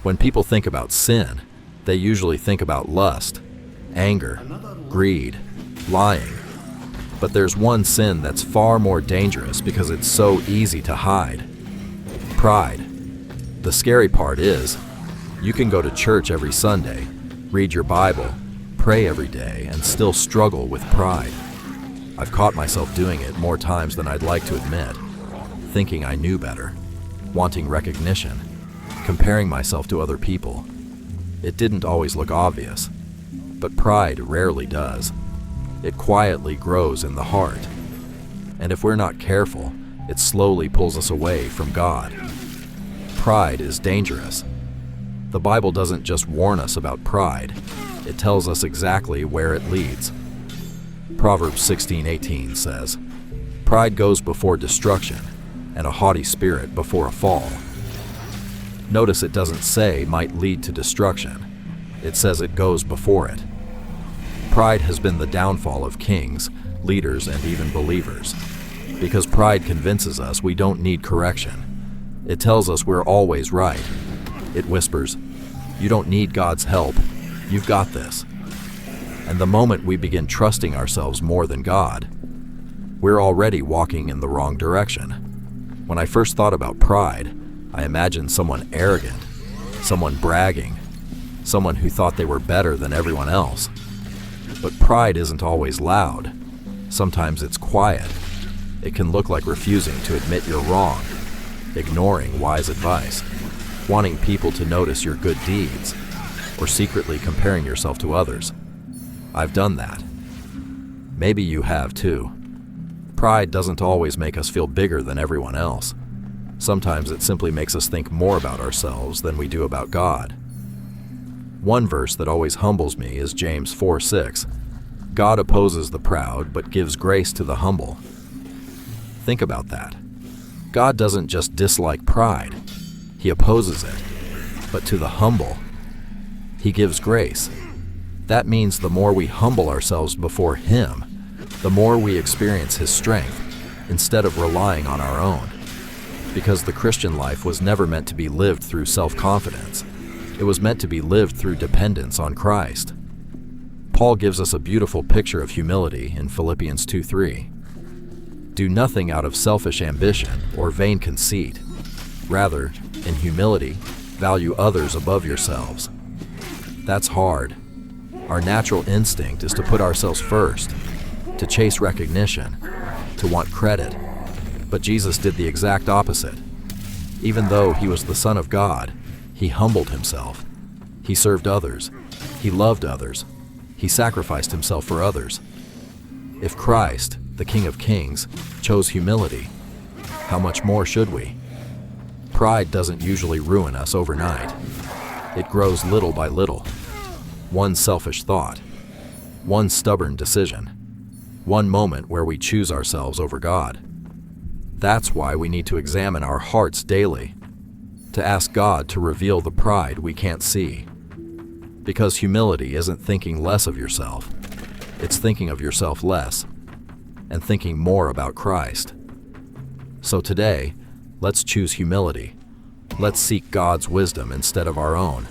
When people think about sin, they usually think about lust, anger, greed, lying. But there's one sin that's far more dangerous because it's so easy to hide: pride. The scary part is, you can go to church every Sunday, read your Bible, pray every day, and still struggle with pride. I've caught myself doing it more times than I'd like to admit, thinking I knew better, wanting recognition, comparing myself to other people. It didn't always look obvious, but pride rarely does. It quietly grows in the heart, and if we're not careful, it slowly pulls us away from God. Pride is dangerous. The Bible doesn't just warn us about pride, it tells us exactly where it leads. Proverbs 16:18 says, "Pride goes before destruction, and a haughty spirit before a fall." Notice it doesn't say might lead to destruction. It says it goes before it. Pride has been the downfall of kings, leaders, and even believers. Because pride convinces us we don't need correction. It tells us we're always right. It whispers, "You don't need God's help. You've got this." And the moment we begin trusting ourselves more than God, we're already walking in the wrong direction. When I first thought about pride, I imagined someone arrogant, someone bragging, someone who thought they were better than everyone else. But pride isn't always loud. Sometimes it's quiet. It can look like refusing to admit you're wrong, ignoring wise advice, wanting people to notice your good deeds, or secretly comparing yourself to others. I've done that. Maybe you have too. Pride doesn't always make us feel bigger than everyone else. Sometimes it simply makes us think more about ourselves than we do about God. One verse that always humbles me is James 4:6. God opposes the proud, but gives grace to the humble. Think about that. God doesn't just dislike pride, He opposes it. But to the humble, He gives grace. That means the more we humble ourselves before Him, the more we experience His strength, instead of relying on our own. Because the Christian life was never meant to be lived through self-confidence. It was meant to be lived through dependence on Christ. Paul gives us a beautiful picture of humility in Philippians 2:3. "Do nothing out of selfish ambition or vain conceit. Rather, in humility, value others above yourselves." That's hard. Our natural instinct is to put ourselves first, to chase recognition, to want credit. But Jesus did the exact opposite. Even though He was the Son of God, He humbled Himself. He served others. He loved others. He sacrificed Himself for others. If Christ, the King of Kings, chose humility, how much more should we? Pride doesn't usually ruin us overnight. It grows little by little. One selfish thought, one stubborn decision, one moment where we choose ourselves over God. That's why we need to examine our hearts daily, to ask God to reveal the pride we can't see. Because humility isn't thinking less of yourself, it's thinking of yourself less, and thinking more about Christ. So today, let's choose humility. Let's seek God's wisdom instead of our own.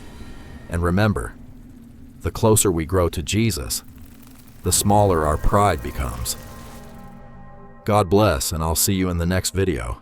And remember, the closer we grow to Jesus, the smaller our pride becomes. God bless, and I'll see you in the next video.